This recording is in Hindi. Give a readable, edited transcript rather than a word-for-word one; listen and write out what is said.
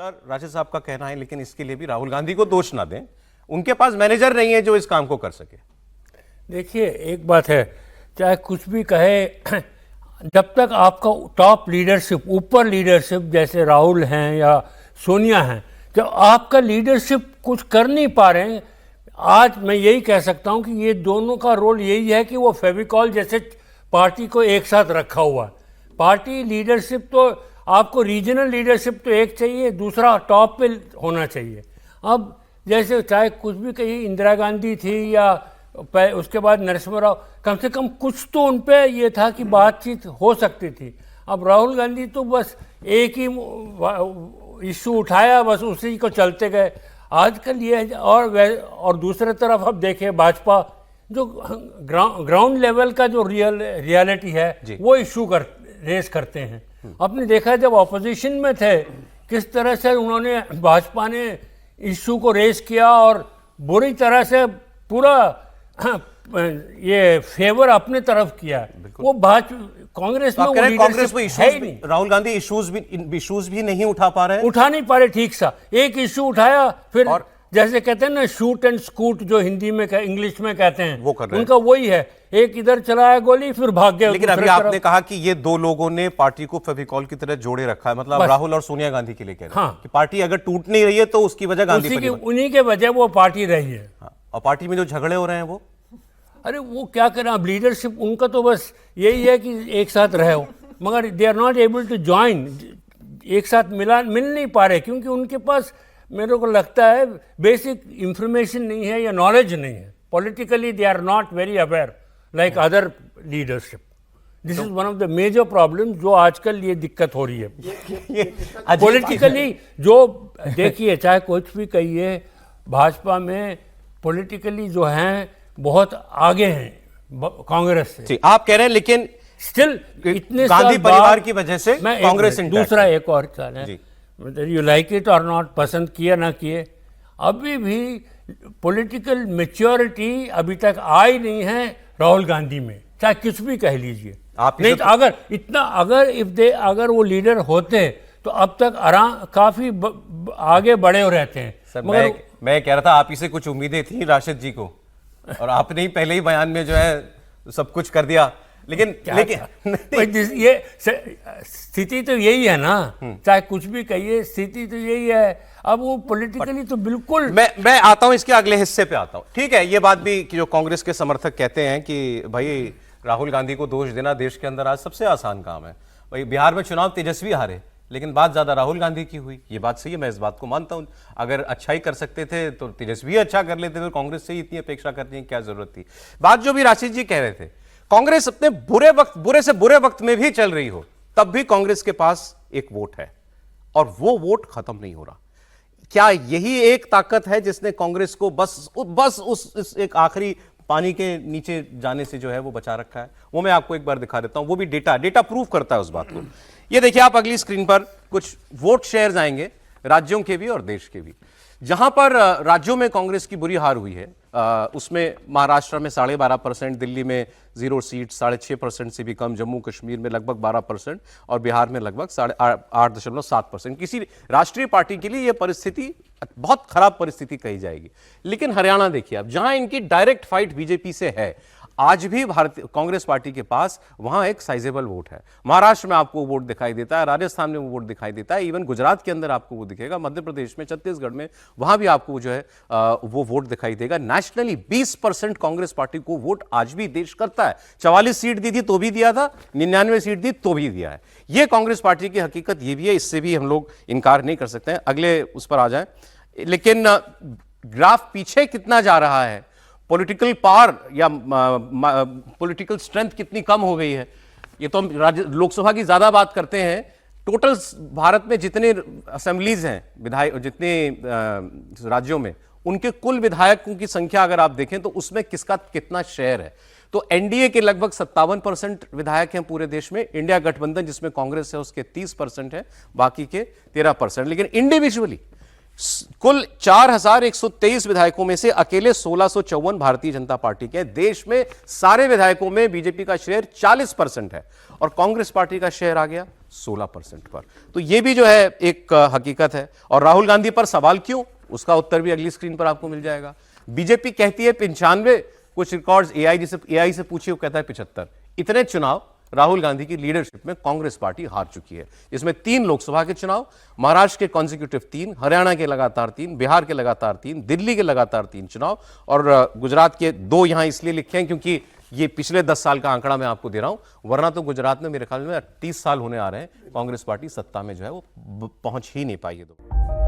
सर, राशिद साहब का कहना है, लेकिन इसके लिए भी राहुल गांधी को दोष ना दें, उनके पास मैनेजर नहीं है जो इस काम को कर सके। देखिए, एक बात है, चाहे कुछ भी कहे, जब तक आपका टॉप लीडरशिप, ऊपर लीडरशिप जैसे राहुल हैं या सोनिया हैं, जब आपका लीडरशिप कुछ कर नहीं पा रहे हैं, आज मैं यही कह सकता हूं कि ये दोनों का रोल यही है कि वो फेविकॉल जैसे पार्टी को एक साथ रखा हुआ है। पार्टी लीडरशिप तो आपको, रीजनल लीडरशिप तो एक चाहिए, दूसरा टॉप पे होना चाहिए। अब जैसे चाहे कुछ भी कहिए, इंदिरा गांधी थी या उसके बाद नरसिम्हा राव, कम से कम कुछ तो उन पे ये था कि बातचीत हो सकती थी। अब राहुल गांधी तो बस एक ही इशू उठाया, बस उसी को चलते गए आजकल ये। और दूसरे तरफ अब देखें, भाजपा जो ग्राउंड लेवल का जो रियलिटी है वो इशू रेस करते हैं। आपने देखा जब ऑपोजिशन में थे किस तरह से उन्होंने, भाजपा ने इशू को रेस किया और बुरी तरह से पूरा ये फेवर अपने तरफ किया। वो कांग्रेस में है ही नहीं। राहुल गांधी इश्यूज भी नहीं उठा पा रहे, ठीक सा। एक इशू उठाया, फिर जैसे कहते हैं ना, शूट एंड स्कूट, जो हिंदी में इंग्लिश में कहते हैं, वो कर रहे उनका वही है। एक इधर चलाया गोली, फिर भाग गया। लेकिन अभी आपने कहा कि ये दो लोगों ने पार्टी को फेविकॉल की तरह जोड़े रखा है, मतलब राहुल और सोनिया गांधी के लिए कह रहे हैं कि पार्टी अगर टूट नहीं रही है तो उसकी वजह गांधी, उन्हीं के वजह वो पार्टी रही है। और पार्टी में जो झगड़े हो रहे हैं वो, अरे वो क्या करें, अब लीडरशिप उनका तो बस यही है कि एक साथ रहे हो, मगर they are not able to join, एक साथ मिल नहीं पा रहे, क्योंकि उनके पास, मेरे को लगता है, बेसिक इंफॉर्मेशन नहीं है या नॉलेज नहीं है। Politically they are not very aware like other leadership. This is one of the major problem जो आजकल ये दिक्कत हो रही है पॉलिटिकली। जो देखिए, चाहे कुछ भी कहिए, भाजपा में पॉलिटिकली जो हैं बहुत आगे हैं कांग्रेस से, आप कह रहे हैं, लेकिन स्टिल इतने गांधी परिवार की वजह से कांग्रेस दूसरा एक और चाल है, यू लाइक इट और नॉट, पसंद किया ना किए, अभी भी पॉलिटिकल मैच्योरिटी अभी तक आई नहीं है राहुल गांधी में, चाहे कुछ भी कह लीजिए। नहीं तो अगर वो लीडर होते तो अब तक काफी आगे बढ़े रहते हैं। सर, मैं कह रहा था, आप ही से कुछ उम्मीदें थी राशिद जी को, और आपने ही पहले ही बयान में जो है सब कुछ कर दिया। लेकिन ये स्थिति तो यही है ना, चाहे कुछ भी कहिए, स्थिति तो यही है। अब वो पॉलिटिकली तो बिल्कुल, मैं आता हूं, इसके अगले हिस्से पे आता हूं। ठीक है, ये बात भी कि जो कांग्रेस के समर्थक कहते हैं कि भाई राहुल गांधी को दोष देना देश के अंदर आज सबसे आसान काम है। भाई बिहार में चुनाव तेजस्वी हारे, लेकिन बात ज्यादा राहुल गांधी की हुई, ये बात सही है, मैं इस बात को मानता हूं। अगर अच्छा ही कर सकते थे तो तेजस्वी अच्छा कर लेते, तो कांग्रेस से ही इतनी अपेक्षा करने की क्या जरूरत थी। बात जो भी राशिद जी कह रहे थे, कांग्रेस अपने बुरे से बुरे वक्त में भी चल रही हो, तब भी कांग्रेस के पास एक वोट है, और वो वोट खत्म नहीं हो रहा। क्या यही एक ताकत है जिसने कांग्रेस को बस उस एक आखिरी पानी के नीचे जाने से जो है वो बचा रखा है? वो मैं आपको एक बार दिखा देता हूं, वो भी डेटा प्रूव करता है उस बात को। ये देखिए, आप अगली स्क्रीन पर कुछ वोट शेयर्स आएंगे, राज्यों के भी और देश के भी। जहां पर राज्यों में कांग्रेस की बुरी हार हुई है, उसमें महाराष्ट्र में 12.5%, दिल्ली में 0 सीट, 6.5% से भी कम, जम्मू कश्मीर में लगभग 12% और बिहार में लगभग 8.7%। किसी राष्ट्रीय पार्टी के लिए यह परिस्थिति बहुत खराब परिस्थिति कही जाएगी। लेकिन हरियाणा देखिए, अब जहां इनकी डायरेक्ट फाइट बीजेपी से है, आज भी भारतीय कांग्रेस पार्टी के पास वहां एक साइजेबल वोट है। महाराष्ट्र में आपको वोट दिखाई देता है, राजस्थान में वो वोट दिखाई देता है, इवन गुजरात के अंदर आपको वो दिखेगा, मध्य प्रदेश में, छत्तीसगढ़ में, वहां भी आपको जो है वो वोट दिखाई देगा। नेशनली 20% कांग्रेस पार्टी को वोट आज भी देश करता है। 44 सीट दी थी तो भी दिया था, 99 सीट दी तो भी दिया है। यह कांग्रेस पार्टी की हकीकत ये भी है, इससे भी हम लोग इनकार नहीं कर सकते हैं। अगले उस पर आ जाए। लेकिन ग्राफ पीछे कितना जा रहा है, पॉलिटिकल पावर या पॉलिटिकल स्ट्रेंथ कितनी कम हो गई है, ये तो हम लोकसभा की ज्यादा बात करते हैं। टोटल भारत में जितने असेंबलीज हैं, विधायक जितने राज्यों में, उनके कुल विधायकों की संख्या अगर आप देखें तो उसमें किसका कितना शेयर है, तो एनडीए के लगभग 57% विधायक हैं पूरे देश में। इंडिया गठबंधन जिसमें कांग्रेस है उसके 30% है, बाकी के 13%। लेकिन इंडिविजुअली कुल 4123 विधायकों में से अकेले 1654 भारतीय जनता पार्टी के। देश में सारे विधायकों में बीजेपी का शेयर 40% है और कांग्रेस पार्टी का शेयर आ गया 16% पर। तो ये भी जो है एक हकीकत है। और राहुल गांधी पर सवाल क्यों, उसका उत्तर भी अगली स्क्रीन पर आपको मिल जाएगा। बीजेपी कहती है 95, कुछ रिकॉर्ड्स एआई से पूछिए, वो कहता है 75। इतने चुनाव राहुल गांधी की लीडरशिप में कांग्रेस पार्टी हार चुकी है। इसमें 3 लोकसभा के चुनाव, महाराष्ट्र के कॉन्जिक्यूटिव 3, हरियाणा के लगातार 3, बिहार के लगातार 3, दिल्ली के लगातार 3 चुनाव, और गुजरात के 2 यहां इसलिए लिखे हैं क्योंकि ये पिछले 10 साल का आंकड़ा मैं आपको दे रहा हूं, वरना तो गुजरात में मेरे ख्याल में 30 साल होने आ रहे हैं कांग्रेस पार्टी सत्ता में जो है वो पहुंच ही नहीं पाई है।